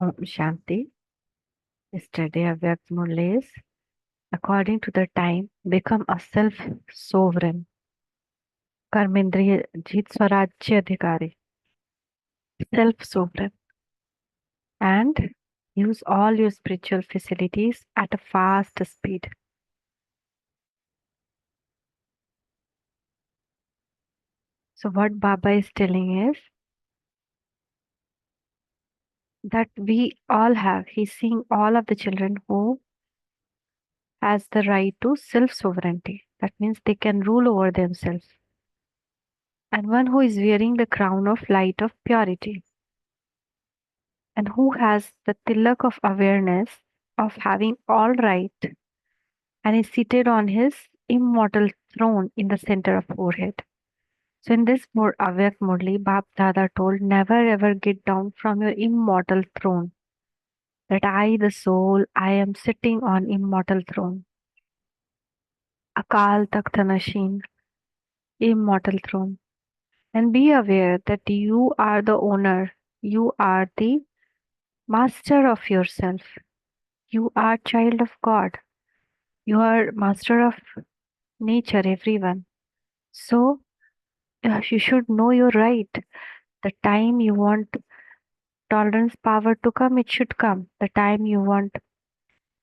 Shanti, yesterday Avyakt Murli, according to the time, become a self-sovereign, कर्मेंद्रिय जीत स्वराज्य अधिकारी, self-sovereign, and use all your spiritual facilities at a fast speed. So what Baba is telling is that we all have, he's seeing all of the children who has the right to self-sovereignty. That means they can rule over themselves. And one who is wearing the crown of light of purity and who has the tilak of awareness of having all right and is seated on his immortal throne in the center of forehead. So in this Avyakt Murli, Bap Dada told, never ever get down from your immortal throne. That I, the soul, I am sitting on immortal throne. Akal Takht Nashin, immortal throne. And be aware that you are the owner. You are the master of yourself. You are child of God. You are master of nature, everyone. So you should know your right. The time you want tolerance power to come, it should come. The time you want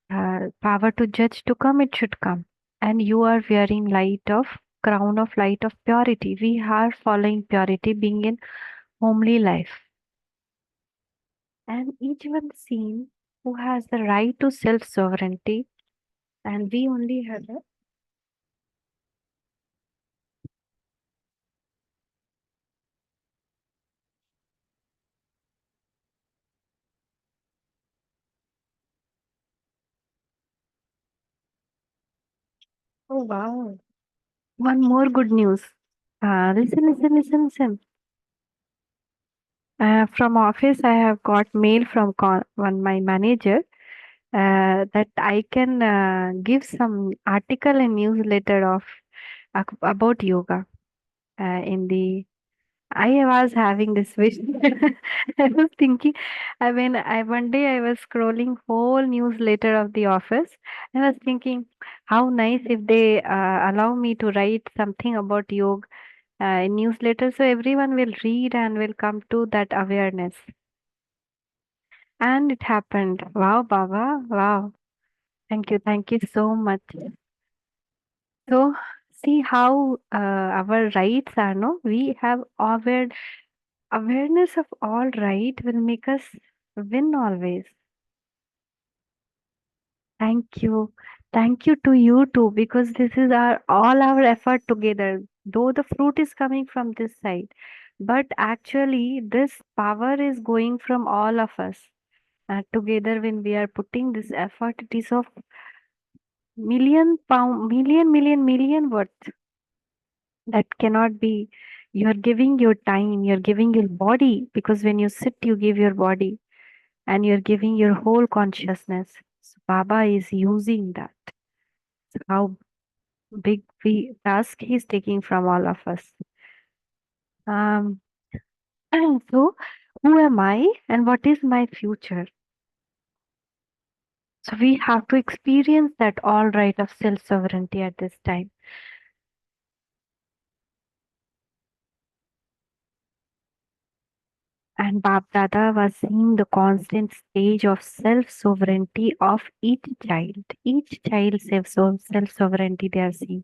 power to judge to come, it should come. And you are wearing light of crown of light of purity. We are following purity, being in homely life. And each one seen who has the right to self sovereignty, and we only have a oh wow. One more good news. Listen. From office, I have got mail from one my manager that I can give some article and newsletter of about yoga in the. I was having this wish. I was thinking, I mean, I one day I was scrolling whole newsletter of the office. I was thinking, how nice if they allow me to write something about yoga in newsletter, so everyone will read and will come to that awareness. And it happened. Wow, Baba. Wow. Thank you. Thank you so much. So, see how our rights are, no? We have awareness of all right will make us win always. Thank you. Thank you to you too, because this is our all our effort together. Though the fruit is coming from this side, but actually this power is going from all of us. Together when we are putting this effort, it is of million pound, million worth that cannot be. You're giving your time, you're giving your body, because when you sit, you give your body and you're giving your whole consciousness. So Baba is using that. So how big we task he's taking from all of us. Um, and so who am I and what is my future? So we have to experience that all right of self sovereignty at this time. And Bap Dada was seeing the constant stage of self sovereignty of each child. Each child self sovereignty they are seeing.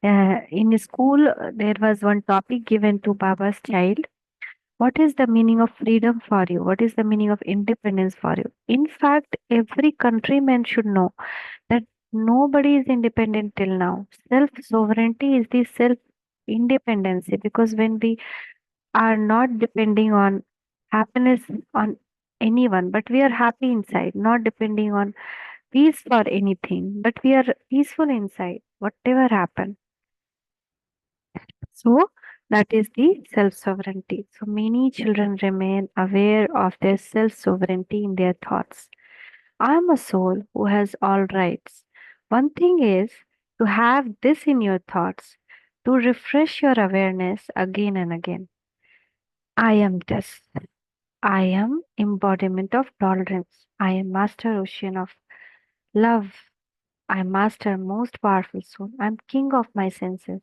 In school, there was one topic given to Baba's child. What is the meaning of freedom for you? What is the meaning of independence for you? In fact, every countryman should know that nobody is independent till now. Self sovereignty is the self independency, because when we are not depending on happiness on anyone, but we are happy inside, not depending on peace for anything, but we are peaceful inside, whatever happen. So that is the self sovereignty. So many children remain aware of their self sovereignty in their thoughts. I am a soul who has all rights. One thing is to have this in your thoughts, to refresh your awareness again and again. I am this. I am embodiment of tolerance. I am master ocean of love. I am master most powerful soul. I am king of my senses.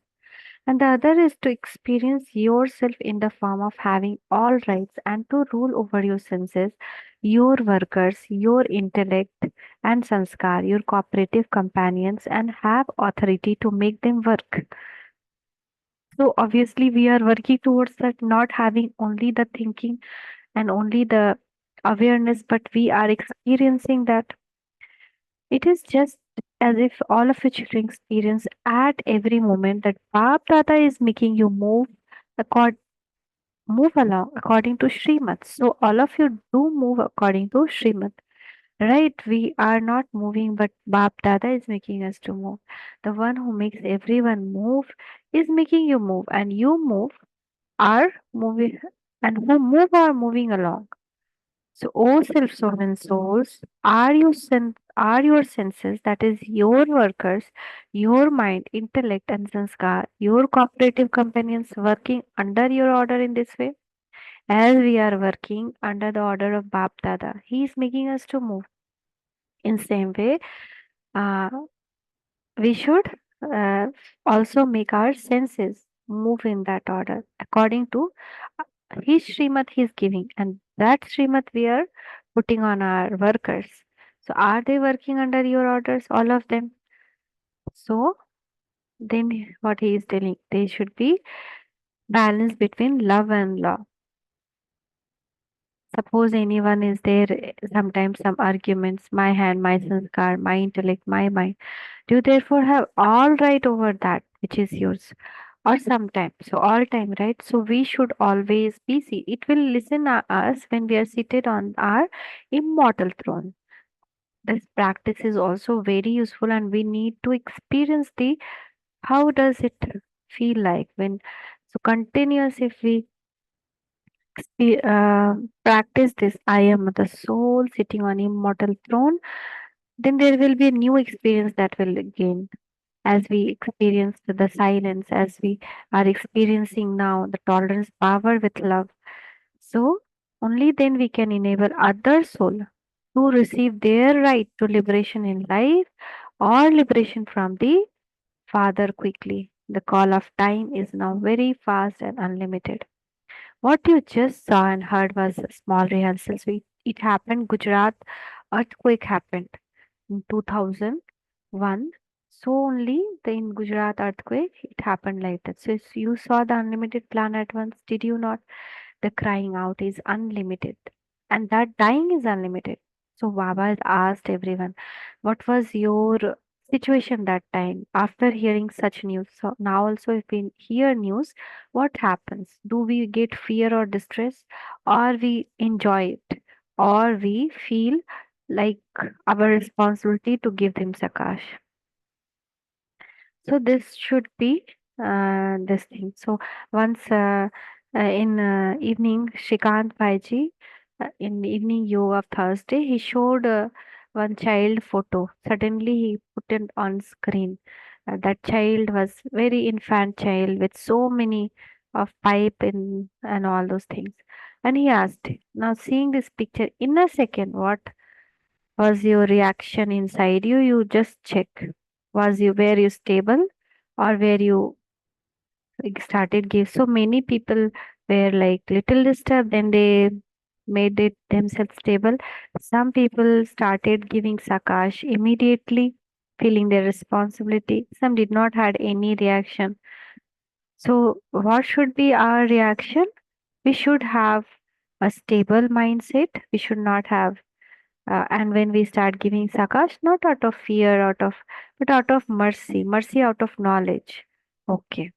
And the other is to experience yourself in the form of having all rights and to rule over your senses, your workers, your intellect and sanskar, your cooperative companions, and have authority to make them work. So obviously we are working towards that, not having only the thinking and only the awareness, but we are experiencing that. It is just as if all of your children experience at every moment that Bap Dada is making you accord, move along according to Srimad. So all of you do move according to Srimad. Right? We are not moving, but Bap Dada is making us to move. The one who makes everyone move is making you move, and you move are moving, and who move are moving along. So, O self soul and souls, are your senses, that is your workers, your mind, intellect, and sanskar, your cooperative companions working under your order in this way? As we are working under the order of Bap Dada, he is making us to move. In same way, uh, we should uh, also make our senses move in that order according to his Srimad he is giving, and that Srimad we are putting on our workers. So, are they working under your orders, all of them? So, then what he is telling, they should be balance between love and law. Suppose anyone is there, sometimes some arguments, my hand, my sanskar, my intellect, my mind. Do you therefore have all right over that which is yours? Or sometime, so all time, right? So we should always be see, it will listen to us when we are seated on our immortal throne. This practice is also very useful, and we need to experience the how does it feel like when, so continuous if we practice this, I am the soul sitting on immortal throne, then there will be a new experience that will gain as we experience the silence, as we are experiencing now the tolerance power with love. So, only then we can enable other soul to receive their right to liberation in life or liberation from the Father quickly. The call of time is now very fast and unlimited. What you just saw and heard was a small rehearsals. It happened, Gujarat earthquake happened in 2001. So only the in Gujarat earthquake it happened like that. So you saw the unlimited plan at once, did you not? The crying out is unlimited, and that dying is unlimited. So Baba has asked everyone, what was your situation that time after hearing such news? So now also if we hear news, what happens? Do we get fear or distress, or we enjoy it, or we feel like our responsibility to give them sakash? So this should be this thing. So once in evening, Shrikant Bhaiji, in evening yoga of Thursday, he showed one child photo. Suddenly he put it on screen. That child was very infant child with so many of pipe in and all those things. And he asked, now seeing this picture in a second, what was your reaction inside you? You just check. Were you stable, or were you like, started give? So many people were like little disturbed, then they made it themselves stable. Some people started giving sakash immediately, feeling their responsibility. Some did not had any reaction. So what should be our reaction? We should have a stable mindset. We should not have and when we start giving sakash, not out of fear, but out of mercy, mercy out of knowledge. Okay.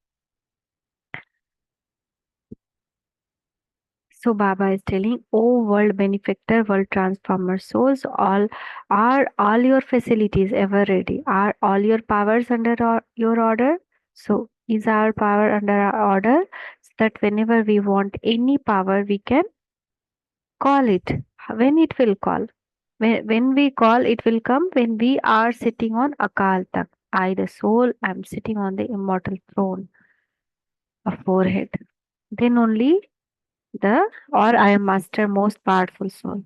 So Baba is telling, oh world benefactor, world transformer souls, all your facilities ever ready? Are all your powers under your order? So is our power under our order, so that whenever we want any power, we can call it when it will call. When we call, it will come when we are sitting on Akal Tak. I, the soul, am sitting on the immortal throne of forehead. Then only the or I am master most powerful soul.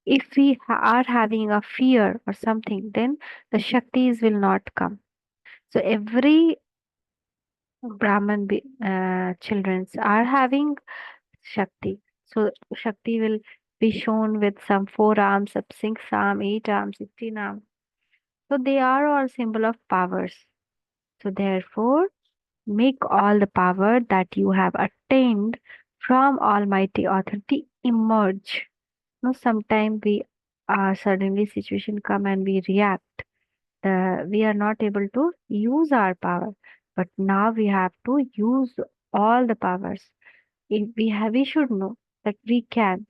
If we are having a fear or something, then the Shaktis will not come. So every children are having Shakti. So Shakti will be shown with some 4 arms, up 6 arms, 8 arms, 16 arms. So they are all symbol of powers. So therefore, make all the power that you have attained from Almighty Authority emerge. No, sometimes we suddenly situation come and we react. We are not able to use our power, but now we have to use all the powers. If we should know that we can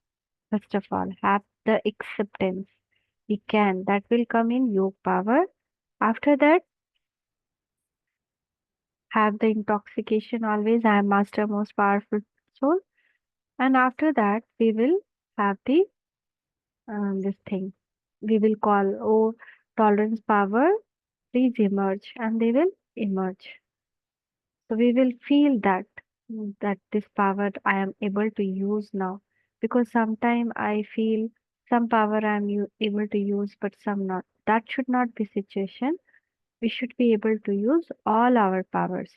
first of all have the acceptance. We can. That will come in yoga power. After that, have the intoxication always. I am master most powerful soul. And after that, we will have the this thing. We will call, oh, tolerance power, please emerge, and they will emerge. So we will feel that that this power I am able to use now, because sometime I feel some power I am able to use, but some not. That should not be situation. We should be able to use all our powers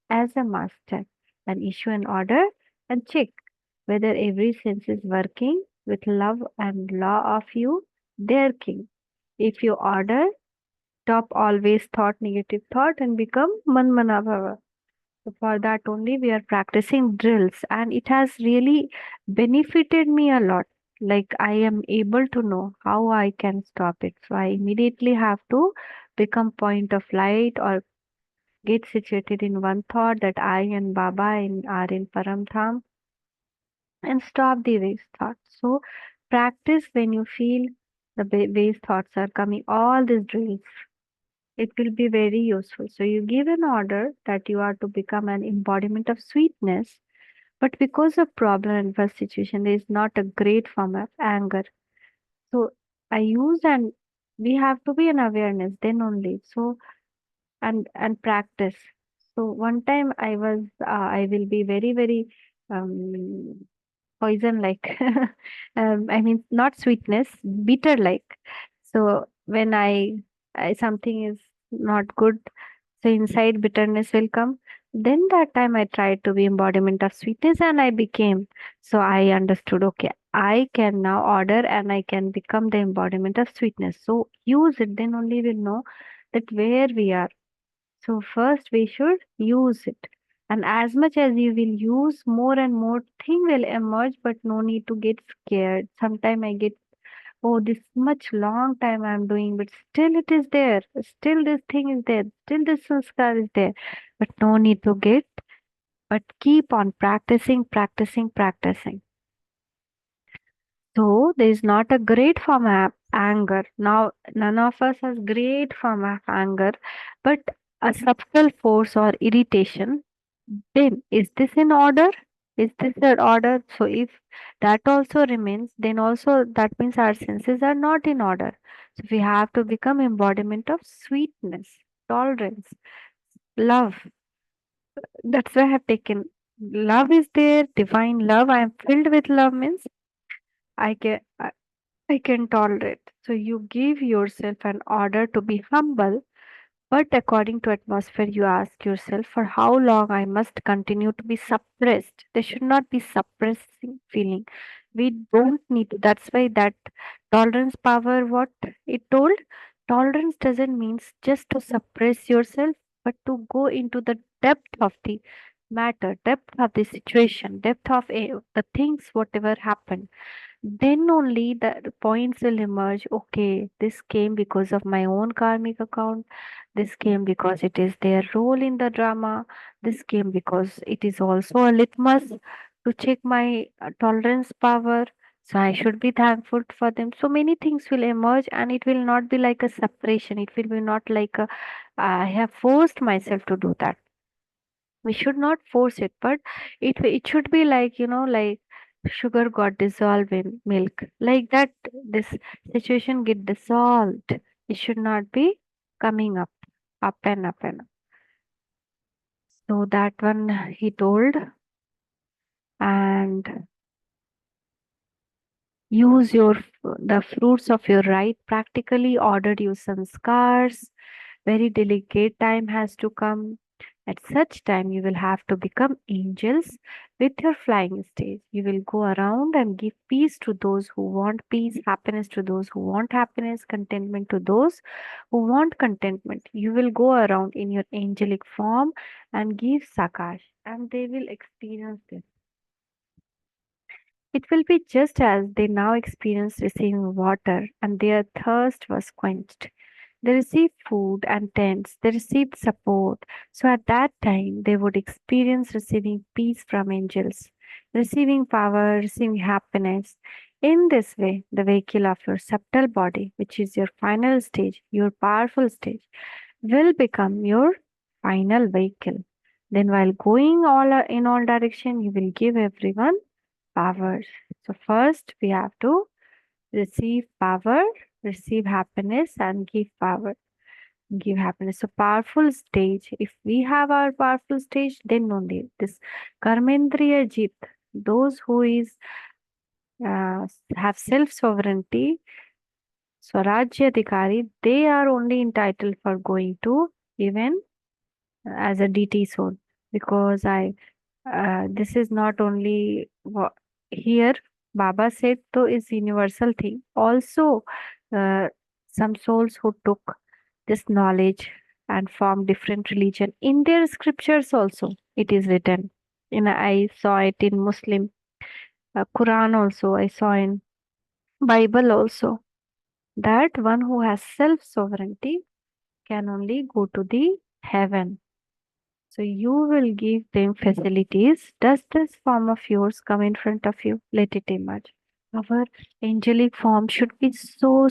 as a master and issue an order and check whether every sense is working with love and law of you, their king. If you order, stop always thought negative thought and become manmanabhava. So for that only we are practicing drills, and it has really benefited me a lot. Like I am able to know how I can stop it. So I immediately have to become point of light or get situated in one thought that I and Baba are in Paramtham and stop the waste thoughts. So practice when you feel the waste thoughts are coming, all these drills. It will be very useful. So you give an order that you are to become an embodiment of sweetness, but because of problem and first situation, there is not a great form of anger. So I use, and we have to be an awareness then only. So and practice. So one time I will be very um, poison like I mean not sweetness, bitter like. So when I something is not good, so inside bitterness will come. Then that time I tried to be embodiment of sweetness and I became. So I understood, okay, I can now order and I can become the embodiment of sweetness. So use it, then only we'll know that where we are. So first we should use it. And as much as you will use, more and more thing will emerge, but no need to get scared. Sometime I get, oh, this much long time I'm doing, but still it is there. Still this thing is there. Still this sanskar is there. But no need to get, but keep on practicing, practicing, practicing. So there is not a great form of anger. Now, none of us has great form of anger, but a subtle force or irritation. Then, is this in order? Is this in order? So, if that also remains, then also that means our senses are not in order. So, we have to become embodiment of sweetness, tolerance, love. That's why I have taken. Love is there, divine love. I am filled with love means I can. I can tolerate. So you give yourself an order to be humble, but according to atmosphere, you ask yourself for how long I must continue to be suppressed. There should not be suppressing feeling. We don't need to. That's why that tolerance power, what it told, tolerance doesn't mean just to suppress yourself, but to go into the depth of the matter, depth of the situation, depth of the things, whatever happened, then only the points will emerge. Okay, this came because of my own karmic account. This came because it is their role in the drama. This came because it is also a litmus to check my tolerance power. So I should be thankful for them. So many things will emerge, and it will not be like a separation. It will be not like a, I have forced myself to do that. We should not force it, but it should be like, like sugar got dissolved in milk, like that. This situation get dissolved. It should not be coming up and up and up. So that one he told. And Use the fruits of your right. Practically ordered you sanskars. Very delicate time has to come. At such time, you will have to become angels with your flying stage. You will go around and give peace to those who want peace, happiness to those who want happiness, contentment to those who want contentment. You will go around in your angelic form and give sakash, and they will experience this. It will be just as they now experience receiving water, and their thirst was quenched. They received food and tents, they received support. So at that time, they would experience receiving peace from angels, receiving power, receiving happiness. In this way, the vehicle of your subtle body, which is your final stage, your powerful stage, will become your final vehicle. Then, while going in all direction, you will give everyone power. So, first, we have to receive power, receive happiness, and give happiness. So powerful stage. If we have our powerful stage, then only this karmendriya jit, those who is have self sovereignty, swarajya adhikari, they are only entitled for going to even as a DT soul, because I this is not only here Baba said to is universal thing. Also, uh, some souls who took this knowledge and formed different religion in their scriptures also it is written. In I saw it in Muslim Quran also. I saw in Bible also that one who has self sovereignty can only go to the heaven. So you will give them facilities. Does this form of yours come in front of you? Let it emerge. Our angelic form should be so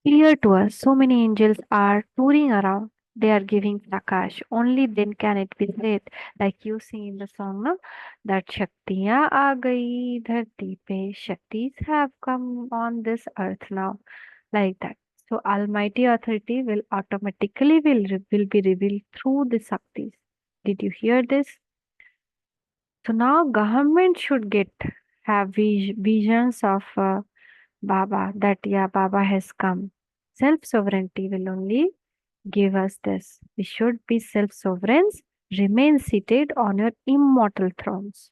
clear to us. So many angels are touring around. They are giving prakash. Only then can it be said, like you sing in the song, no? That Shaktiyan aa gayi dharti pe. Shaktis have come on this earth now. Like that. So Almighty authority will automatically will be revealed through the Shaktis. Did you hear this? So now government should get have visions of Baba, that yeah, Baba has come. Self sovereignty will only give us this. We should be self sovereigns, remain seated on your immortal thrones.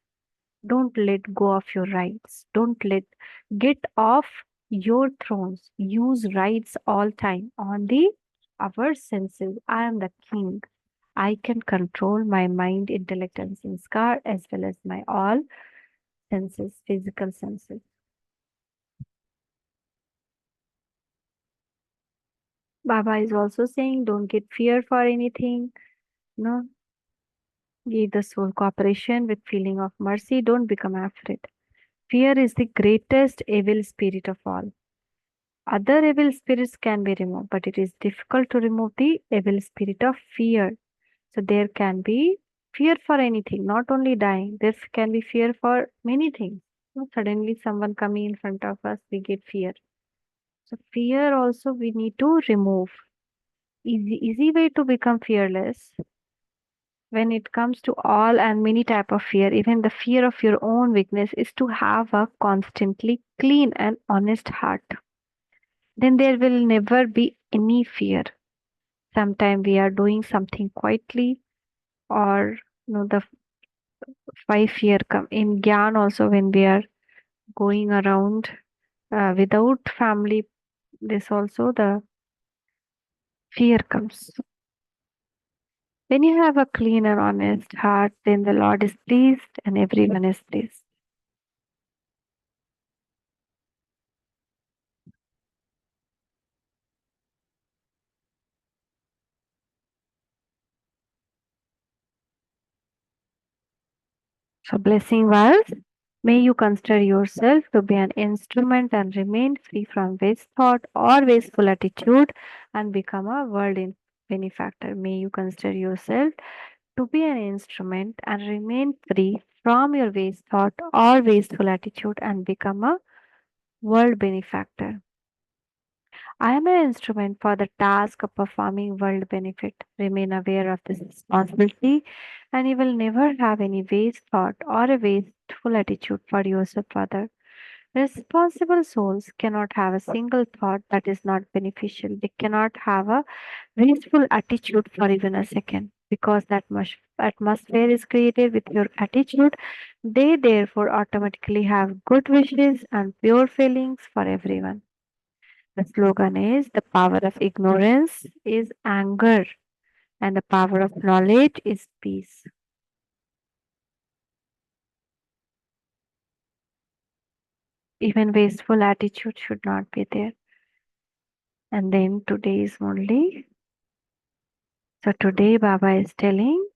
Don't let go of your rights. Don't let get off your thrones. Use rights all time on the our senses. I am the king. I can control my mind, intellect, and sanskar as well as my all senses, physical senses. Baba is also saying, don't get fear for anything. No, give the soul cooperation with feeling of mercy. Don't become afraid. Fear is the greatest evil spirit of all. Other evil spirits can be removed, but it is difficult to remove the evil spirit of fear. So there can be fear for anything, not only dying. There can be fear for many things. So suddenly someone coming in front of us, we get fear. So fear also we need to remove. Easy way to become fearless when it comes to all and many type of fear, even the fear of your own weakness, is to have a constantly clean and honest heart. Then there will never be any fear. Sometimes we are doing something quietly, or the why fear come in gyan also, when we are going around without family, this also the fear comes. When you have a clean and honest heart, then the Lord is pleased and everyone is pleased. So blessing was, may you consider yourself to be an instrument and remain free from waste thought or wasteful attitude and become a benefactor. May you consider yourself to be an instrument and remain free from your waste thought or wasteful attitude and become a world benefactor. I am an instrument for the task of performing world benefit. Remain aware of this responsibility, and you will never have any waste thought or a wasteful attitude for yourself, Father. Responsible souls cannot have a single thought that is not beneficial. They cannot have a wasteful attitude for even a second because that much atmosphere is created with your attitude. They therefore automatically have good wishes and pure feelings for everyone. The slogan is the power of ignorance is anger and the power of knowledge is peace. Even wasteful attitude should not be there. And then today is Murli. So today Baba is telling,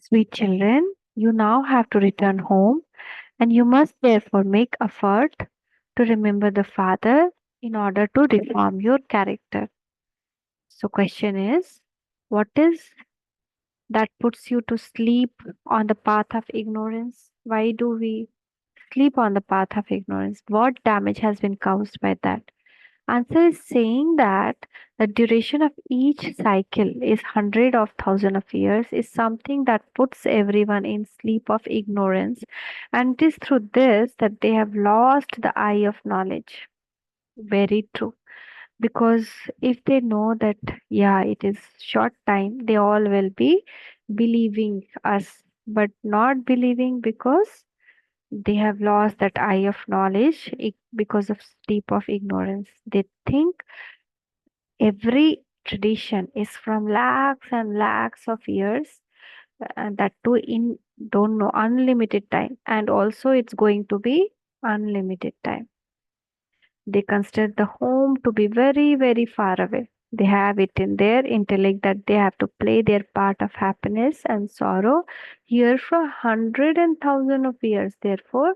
sweet children, you now have to return home and you must therefore make effort to remember the Father in order to reform your character. So question is, what is that puts you to sleep on the path of ignorance? Why do we sleep on the path of ignorance? What damage has been caused by that? Answer is saying that the duration of each cycle is hundred of thousand of years is something that puts everyone in sleep of ignorance, and it is through this that they have lost the eye of knowledge. Very true. Because if they know that yeah it is short time, they all will be believing us, but not believing because they have lost that eye of knowledge because of sleep of ignorance. They think every tradition is from lakhs and lakhs of years, and that too in don't know unlimited time, and also it's going to be unlimited time. They consider the home to be very very far away. They have it in their intellect that they have to play their part of happiness and sorrow here for hundred and thousand of years. Therefore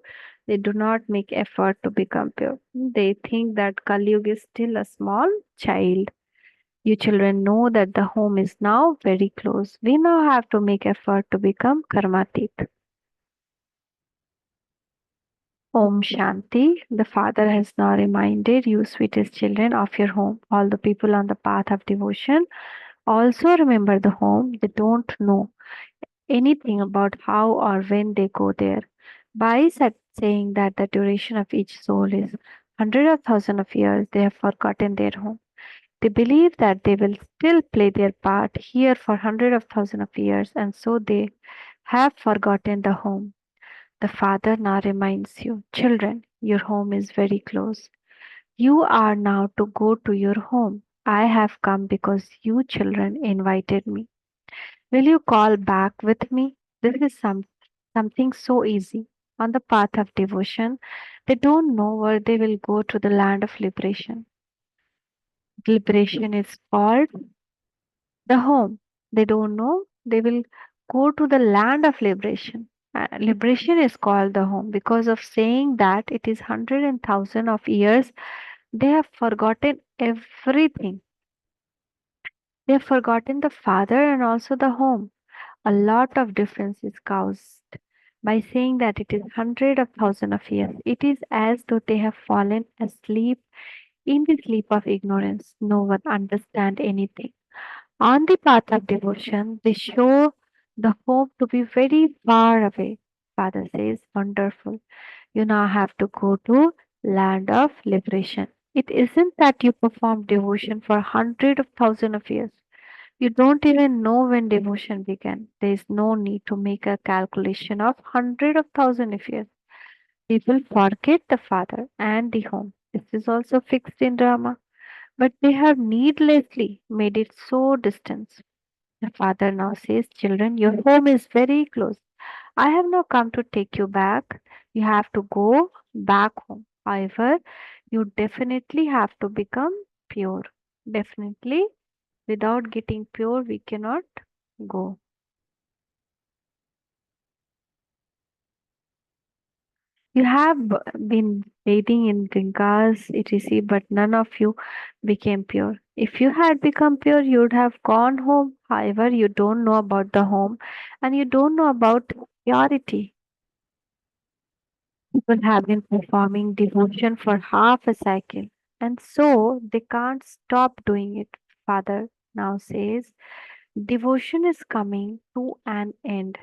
they do not make effort to become pure. They think that Kali Yuga is still a small child. You children know that the home is now very close. We now have to make effort to become karmatit. Om Shanti. The Father has now reminded you, sweetest children, of your home. All the people on the path of devotion also remember the home. They don't know anything about how or when they go there. By saying that the duration of each soul is hundred of thousand of years, they have forgotten their home. They believe that they will still play their part here for hundred of thousand of years, and so they have forgotten the home. The Father now reminds you, children, your home is very close. You are now to go to your home. I have come because you children invited me. Will you call back with me? This is something so easy. On the path of devotion, they don't know where they will go to the land of liberation. Liberation is called the home. They don't know they will go to the land of liberation. Liberation is called the home because of saying that it is hundred and thousand of years. They have forgotten everything. They have forgotten the father and also the home. A lot of difference is caused by saying that it is hundred of thousand of years. It is as though they have fallen asleep in the sleep of ignorance. No one understand anything. On the path of devotion, they show the home to be very far away. Father says, wonderful. You now have to go to land of liberation. It isn't that you perform devotion for hundred of thousand of years. You don't even know when devotion began. There is no need to make a calculation of hundred of thousand of years. People forget the father and the home. This is also fixed in drama, but they have needlessly made it so distant. The father now says, children, your home is very close. I have now come to take you back. You have to go back home. However, you definitely have to become pure. Definitely, without getting pure, we cannot go. You have been bathing in Gangas, etc., but none of you became pure. If you had become pure, you would have gone home. However, you don't know about the home and you don't know about purity. People have been performing devotion for half a cycle, and so they can't stop doing it. Father now says, devotion is coming to an end.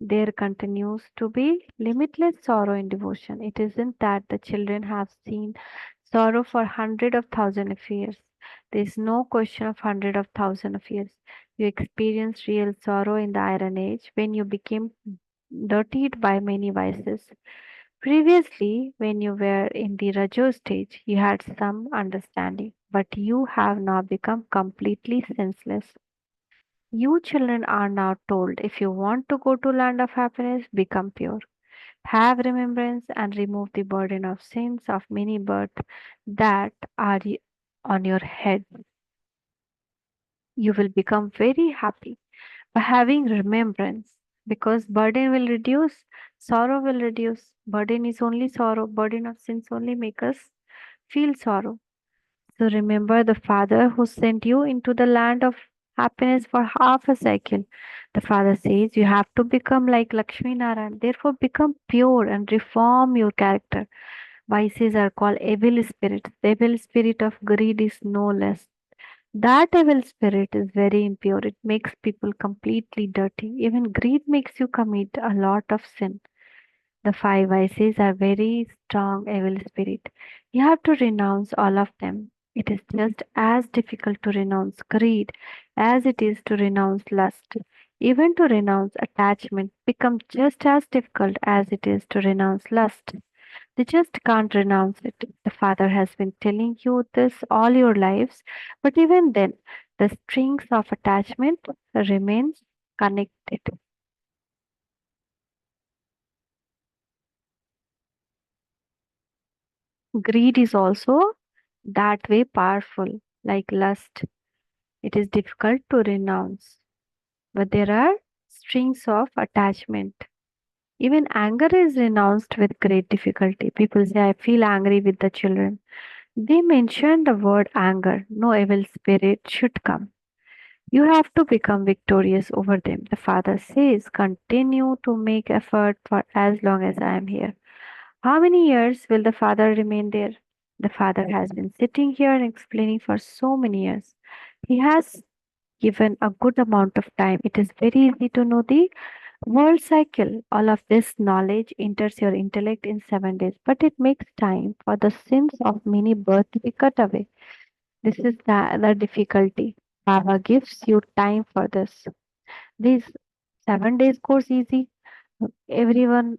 There continues to be limitless sorrow in devotion. It isn't that the children have seen sorrow for hundred of thousands of years. There is no question of hundred of thousands of years. You experienced real sorrow in the Iron Age when you became dirtied by many vices. Previously, when you were in the Rajo stage, you had some understanding, but you have now become completely senseless. You children are now told if you want to go to land of happiness, become pure. Have remembrance and remove the burden of sins of many births that are on your head. You will become very happy by having remembrance because burden will reduce, sorrow will reduce. Burden is only sorrow, burden of sins only make us feel sorrow. So remember the Father who sent you into the land of happiness for half a cycle. The Father says you have to become like Lakshmi Narayan. Therefore, become pure and reform your character. Vices are called evil spirits. The evil spirit of greed is no less. That evil spirit is very impure. It makes people completely dirty. Even greed makes you commit a lot of sin. The five vices are very strong evil spirit. You have to renounce all of them. It is just as difficult to renounce greed as it is to renounce lust. Even to renounce attachment becomes just as difficult as it is to renounce lust. They just can't renounce it. The Father has been telling you this all your lives, but even then, the strings of attachment remains connected. Greed is also that way powerful, like lust. It is difficult to renounce, but there are strings of attachment. Even anger is renounced with great difficulty. People say, I feel angry with the children. They mention the word anger. No evil spirit should come. You have to become victorious over them. The Father says, continue to make effort for as long as I am here. How many years will the Father remain there? The Father has been sitting here and explaining for so many years. He has given a good amount of time. It is very easy to know the world cycle. All of this knowledge enters your intellect in 7 days, but it makes time for the sins of many births to be cut away. This is the difficulty. Baba gives you time for this. This 7 days course easy. Everyone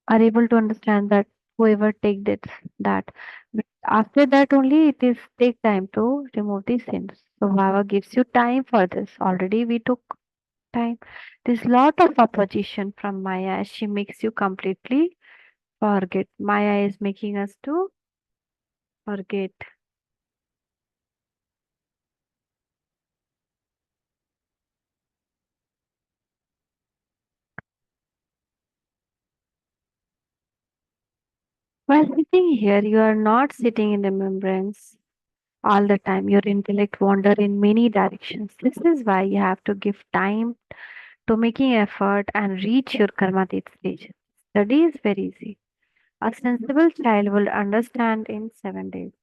are able to understand that whoever take that. But after that only it is take time to remove the sins. So Baba gives you time for this. Already we took time. There's lot of opposition from Maya. She makes you completely forget. Maya is making us to forget. While sitting here, you are not sitting in remembrance all the time. Your intellect wander in many directions. This is why you have to give time to making effort and reach your karmatit stage. Study is very easy. A sensible child will understand in 7 days.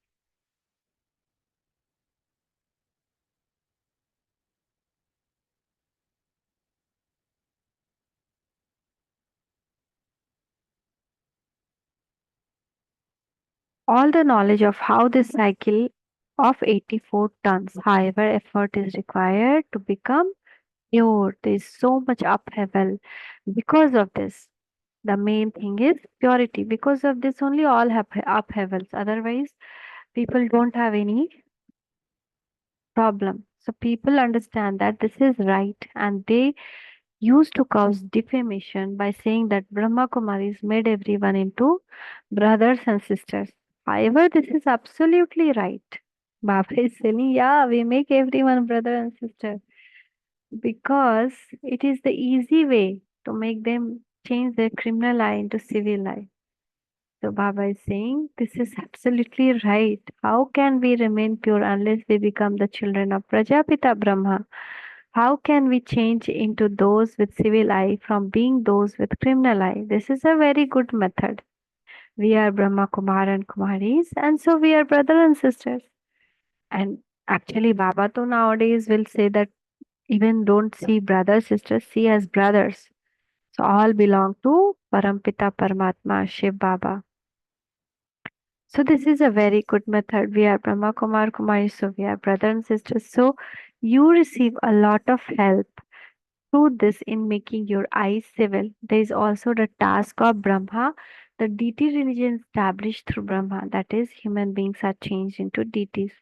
All the knowledge of how this cycle of 84 tons, however, effort is required to become pure. There is so much upheaval because of this. The main thing is purity. Because of this, only all have upheavals. Otherwise, people don't have any problem. So people understand that this is right and they used to cause defamation by saying that Brahma Kumaris made everyone into brothers and sisters. However, this is absolutely right. Baba is saying, yeah, we make everyone brother and sister because it is the easy way to make them change their criminal eye into civil life. So Baba is saying this is absolutely right. How can we remain pure unless we become the children of Prajapita Brahma? How can we change into those with civil eye from being those with criminal eye? This is a very good method. We are Brahma Kumar and Kumaris, and so we are brother and sisters. And actually, Baba to nowadays will say that even don't see brothers, sisters, see as brothers. So all belong to Parampita Paramatma, Shiv Baba. So this is a very good method. We are Brahma Kumar Kumari, so we are brother and sisters. So you receive a lot of help through this in making your eyes civil. There is also the task of Brahma, the deity religion established through Brahma. That is, human beings are changed into deities.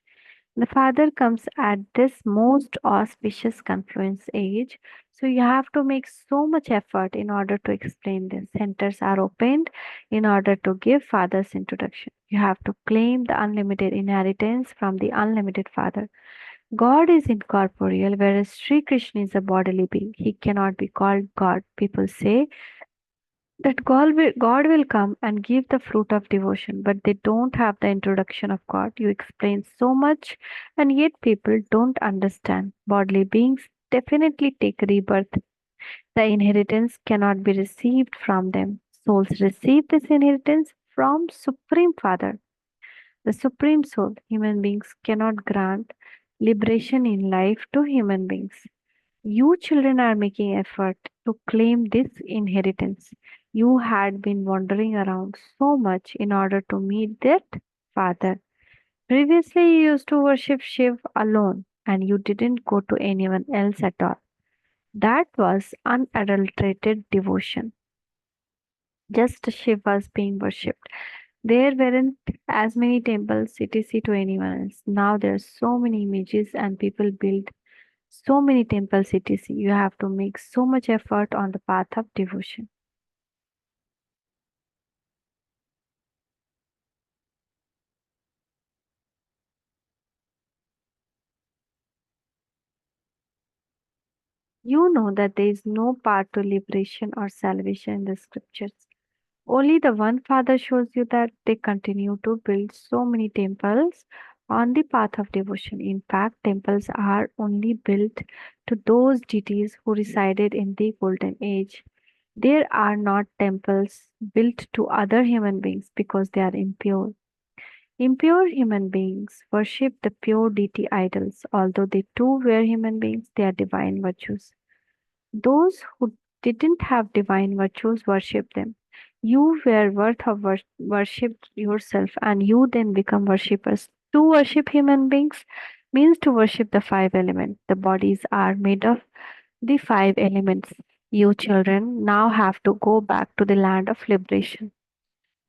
The father comes at this most auspicious confluence age, so you have to make so much effort in order to explain this. Centers are opened in order to give father's introduction. You have to claim the unlimited inheritance from the unlimited father. God is incorporeal, whereas Sri Krishna is a bodily being. He cannot be called God. People say that God will come and give the fruit of devotion, but they don't have the introduction of God. You explain so much, and yet people don't understand. Bodily beings definitely take rebirth. The inheritance cannot be received from them. Souls receive this inheritance from Supreme Father, the Supreme Soul. Human beings cannot grant liberation in life to human beings. You children are making effort to claim this inheritance. You had been wandering around so much in order to meet that father. Previously, you used to worship Shiv alone and you didn't go to anyone else at all. That was unadulterated devotion. Just Shiv was being worshipped. There weren't as many temples, etc. to anyone else. Now there are so many images and people build so many temples, etc. You have to make so much effort on the path of devotion. You know that there is no path to liberation or salvation in the scriptures. Only the one Father shows you that they continue to build so many temples on the path of devotion. In fact, temples are only built to those deities who resided in the golden age. There are not temples built to other human beings because they are impure. Impure human beings worship the pure deity idols. Although they too were human beings, they are divine virtues. Those who didn't have divine virtues worship them. You were worth of worship yourself, and you then become worshippers. To worship human beings means to worship the five elements. The bodies are made of the five elements. You children now have to go back to the land of liberation.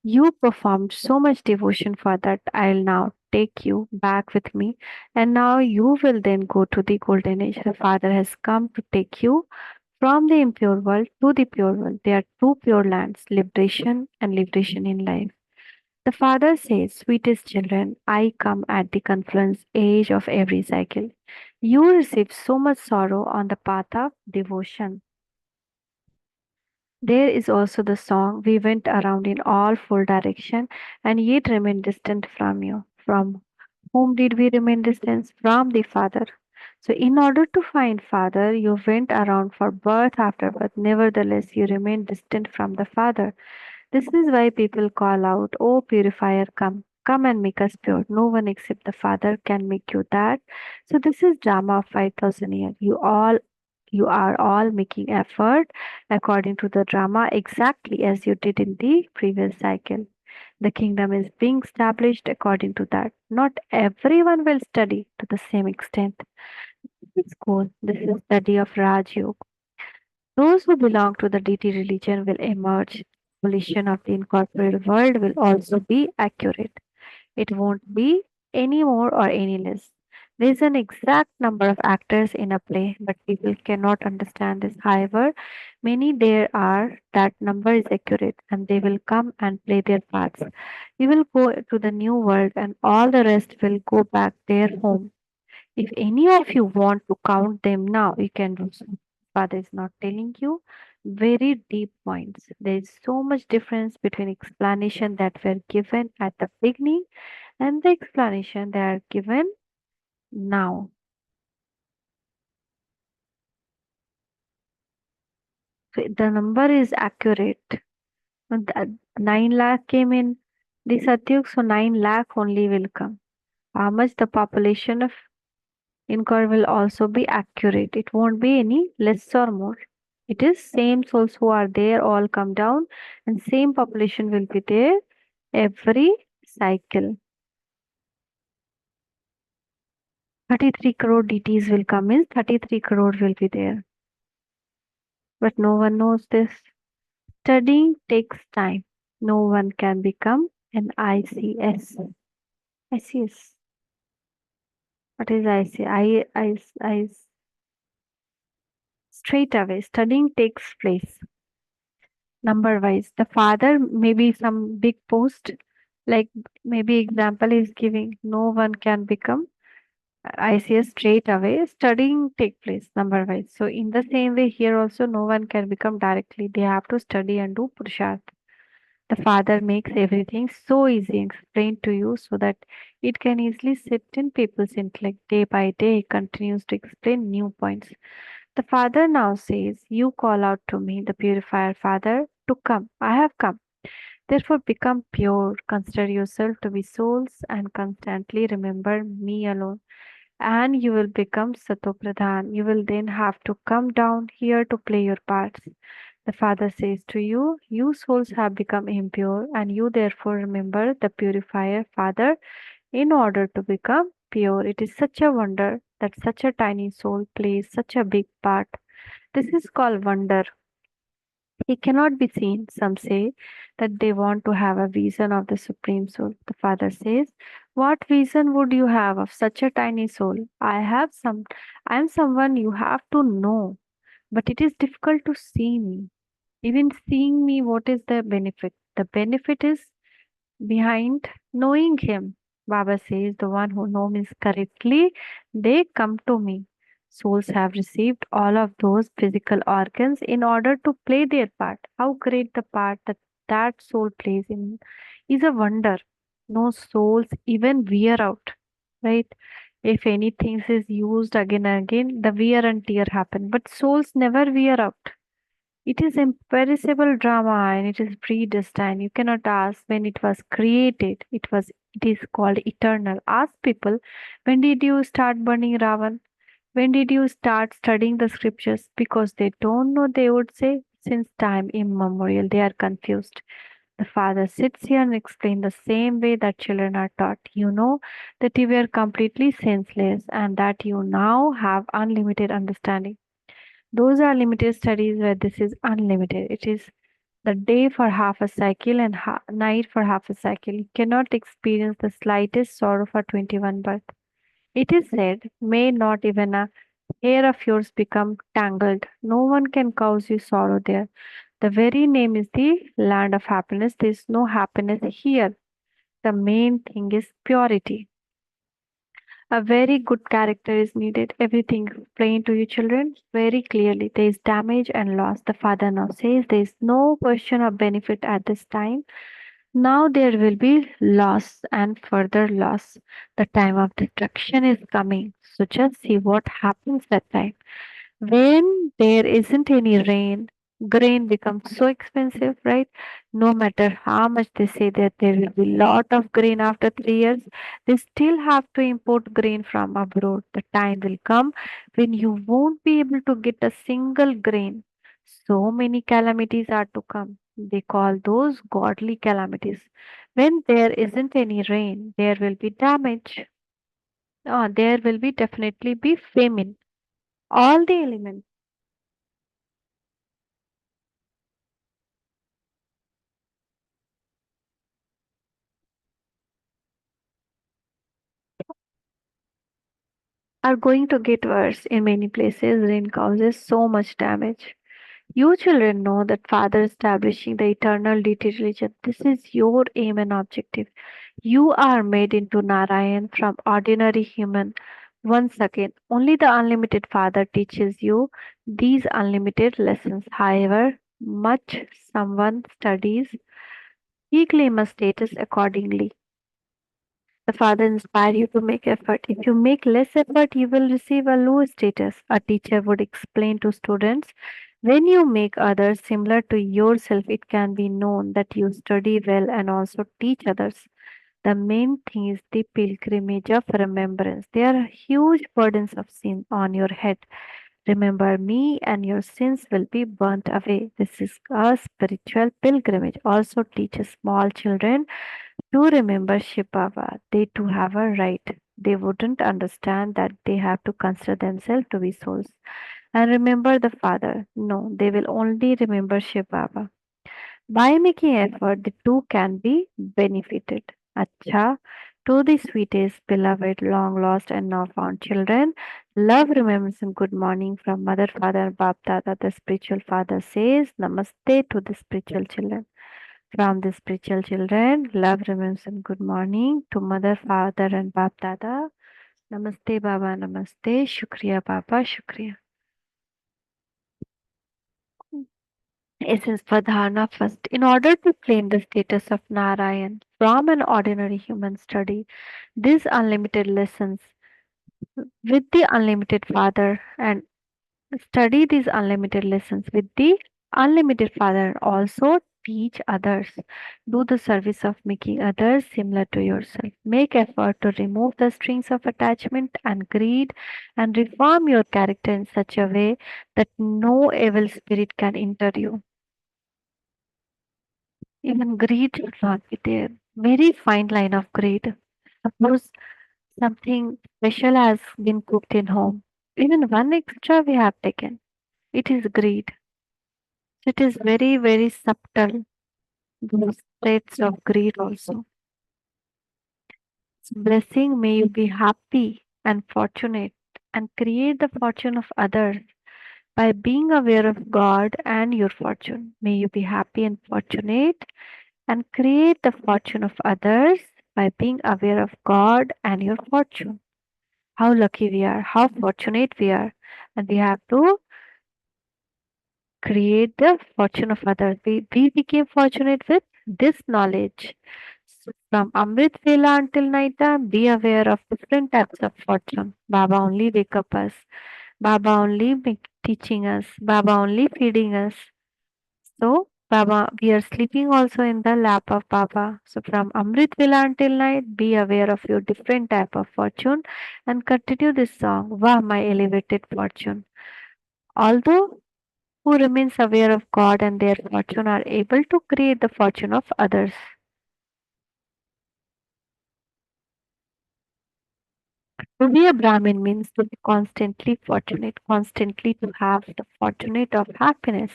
You performed so much devotion for that. I'll now take you back with me, and now you will then go to the golden age. The Father has come to take you from the impure world to the pure world. There are two pure lands, liberation and liberation in life. The Father says, sweetest children, I come at the confluence age of every cycle. You received so much sorrow on the path of devotion. There is also the song, we went around in all four directions and yet remained distant from you. From whom did we remain distant? From the Father. So, in order to find Father, you went around for birth after birth. Nevertheless, you remained distant from the Father. This is why people call out, O purifier, come. Come and make us pure. No one except the Father can make you that. So this is drama of 5,000 years. You are all making effort according to the drama exactly as you did in the previous cycle. The kingdom is being established according to that. Not everyone will study to the same extent. This is cool. This is study of Raj Yoga. Those who belong to the deity religion will emerge. Abolition of the incorporeal world will also be accurate. It won't be any more or any less. There is an exact number of actors in a play, but people cannot understand this. However, many there are that number is accurate and they will come and play their parts. We will go to the new world and all the rest will go back their home. If any of you want to count them now, you can do so. Father is not telling you very deep points. There is so much difference between explanation that were given at the beginning and the explanation they are given now. So the number is accurate. And 9 lakh came in the Satyug, so 9 lakh only will come. How much the population of Incor will also be accurate. It won't be any less or more. It is same souls who are there all come down, and same population will be there every cycle. 33 crore DTs will come in, 33 crore will be there. But no one knows this. Studying takes time. No one can become an ICS. ICS. What is ICS? Straight away. Studying takes place. Number wise. The father maybe some big post, like maybe example is giving. No one can become ICS straight away. Studying take place number wise. So in the same way here also no one can become directly. They have to study and do Purusharth. The Father makes everything so easy and explained to you so that it can easily sit in people's intellect day by day. He continues to explain new points. The Father now says, you call out to me, the purifier Father, to come. I have come. Therefore become pure. Consider yourself to be souls and constantly remember me alone. And you will become Satopradhan. You will then have to come down here to play your parts. The Father says to you, you souls have become impure, and you therefore remember the purifier Father in order to become pure. It is such a wonder that such a tiny soul plays such a big part. This is called wonder. He cannot be seen. Some say that they want to have a vision of the Supreme Soul. The Father says, what vision would you have of such a tiny soul? I am someone you have to know, but it is difficult to see me. Even seeing me, what is the benefit? The benefit is behind knowing him. Baba says, the one who know me correctly, they come to me. Souls have received all of those physical organs in order to play their part. How great the part that soul plays in is a wonder. No souls even wear out, right? If anything is used again and again, the wear and tear happen. But souls never wear out. It is imperishable drama and it is predestined. You cannot ask when it was created. It is called eternal. Ask people, when did you start burning Ravan? When did you start studying the scriptures? Because they don't know, they would say, since time immemorial. They are confused. The father sits here and explains the same way that children are taught. You know that you were completely senseless and that you now have unlimited understanding. Those are limited studies where this is unlimited. It is the day for half a cycle and night for half a cycle. You cannot experience the slightest sorrow for 21 births. It is said, may not even a hair of yours become tangled. No one can cause you sorrow there. The very name is the land of happiness. There is no happiness here. The main thing is purity. A very good character is needed. Everything explained to you children very clearly. There is damage and loss. The father now says there is no question of benefit at this time. Now there will be loss and further loss. The time of destruction is coming. So just see what happens that time. When there isn't any rain, grain becomes so expensive, right? No matter how much they say that there will be lot of grain after 3 years, they still have to import grain from abroad. The time will come when you won't be able to get a single grain. So many calamities are to come. They call those godly calamities. When there isn't any rain, there will be damage. There will be definitely be famine. All the elements are going to get worse. In many places, rain causes so much damage. You children know that Father establishing the eternal deity religion. This is your aim and objective. You are made into Narayan from ordinary human. Once again, only the unlimited Father teaches you these unlimited lessons. However much someone studies, he claims a status accordingly. The Father inspire you to make effort. If you make less effort, you will receive a low status. A teacher would explain to students, when you make others similar to yourself, it can be known that you study well and also teach others. The main thing is the pilgrimage of remembrance. There are huge burdens of sin on your head. Remember me, and your sins will be burnt away. This is a spiritual pilgrimage. Also teaches small children to remember Shiv Baba. They too have a right. They wouldn't understand that they have to consider themselves to be souls and remember the Father. No, they will only remember Shiv Baba. By making effort, the two can be benefited. Acha, to the sweetest, beloved, long lost, and now found children, love remembers and good morning from Mother, Father, and Bap Dada. The spiritual father says Namaste to the spiritual children. From the spiritual children, love remembers and good morning to Mother, Father, and Bap Dada. Namaste, Baba, Namaste. Shukriya, Baba, Shukriya. Essence Pradhana first. In order to claim the status of Narayan from an ordinary human, study these unlimited lessons with the unlimited Father and study these unlimited lessons with the unlimited Father and also teach others. Do the service of making others similar to yourself. Make effort to remove the strings of attachment and greed and reform your character in such a way that no evil spirit can enter you. Even greed should not be there. Very fine line of greed. Suppose something special has been cooked in home. Even one extra we have taken. It is greed. It is very, very subtle. Those traits of greed also. Blessing, may you be happy and fortunate and create the fortune of others by being aware of God and your fortune. May you be happy and fortunate and create the fortune of others by being aware of God and your fortune. How lucky we are, how fortunate we are, and we have to create the fortune of others. We became fortunate with this knowledge. So from Amrit Vela until night time, be aware of different types of fortune. Baba only wake up us. Baba only teaching us. Baba only feeding us. So, Baba, we are sleeping also in the lap of Baba. So, from Amrit Vela until night, be aware of your different type of fortune and continue this song, Wah, my elevated fortune. Although who remains aware of God and their fortune are able to create the fortune of others. To be a Brahmin means to be constantly fortunate, constantly to have the fortunate of happiness.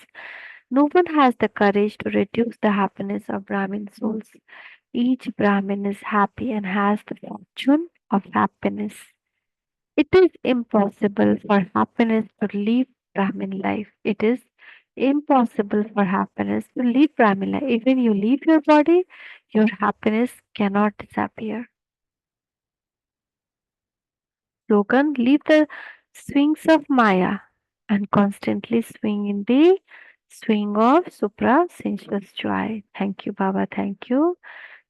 No one has the courage to reduce the happiness of Brahmin souls. Each Brahmin is happy and has the fortune of happiness. It is impossible for happiness to leave Brahmin life. It is impossible for happiness to leave Brahmin life. Even you leave your body, your happiness cannot disappear. Slogan, leave the swings of Maya and constantly swing in the swing of supra sensuous joy. Thank you, Baba. Thank you.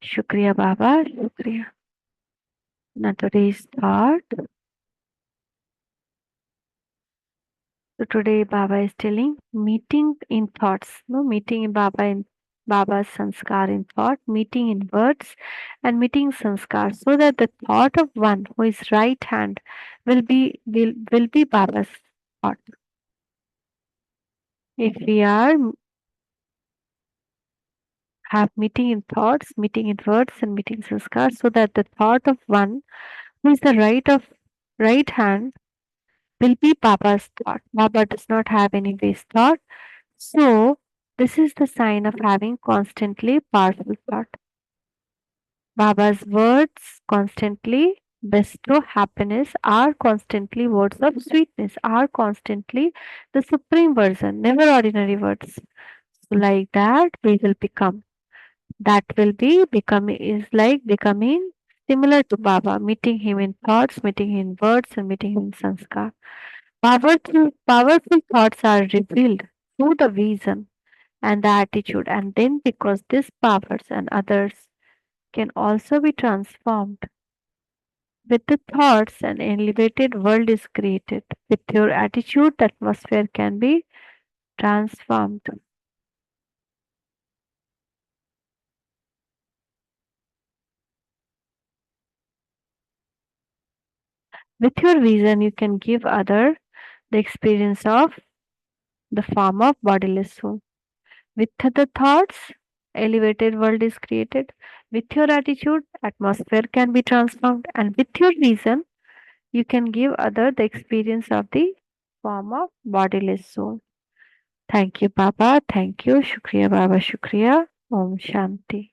Shukriya, Baba. Shukriya. Now today's thought. So today Baba is telling meeting in thoughts, no meeting in Baba's sanskar in thought, meeting in words and meeting sanskar so that the thought of one who is right hand will be Baba's thought. If we are have meeting in thoughts, meeting in words and meeting sanskar so that the thought of one who is the right hand will be Baba's thought. Baba does not have any base thought. So, this is the sign of having constantly powerful thought. Baba's words constantly bestow happiness, are constantly words of sweetness, are constantly the supreme version, never ordinary words. So, like that, we will become. That will be becoming is like becoming similar to Baba, meeting him in thoughts, meeting him in words, and meeting him in sanskar. Powerful thoughts are revealed through the vision and the attitude, and then because these powers and others can also be transformed with the thoughts, an elevated world is created. With your attitude, the atmosphere can be transformed. With your vision, you can give other. the experience of the form of bodiless soul. With the thoughts, elevated world is created. With your attitude, atmosphere can be transformed, and with your reason, you can give other the experience of the form of bodiless soul. Thank you, Baba. Thank you. Shukriya, Baba. Shukriya. Om Shanti.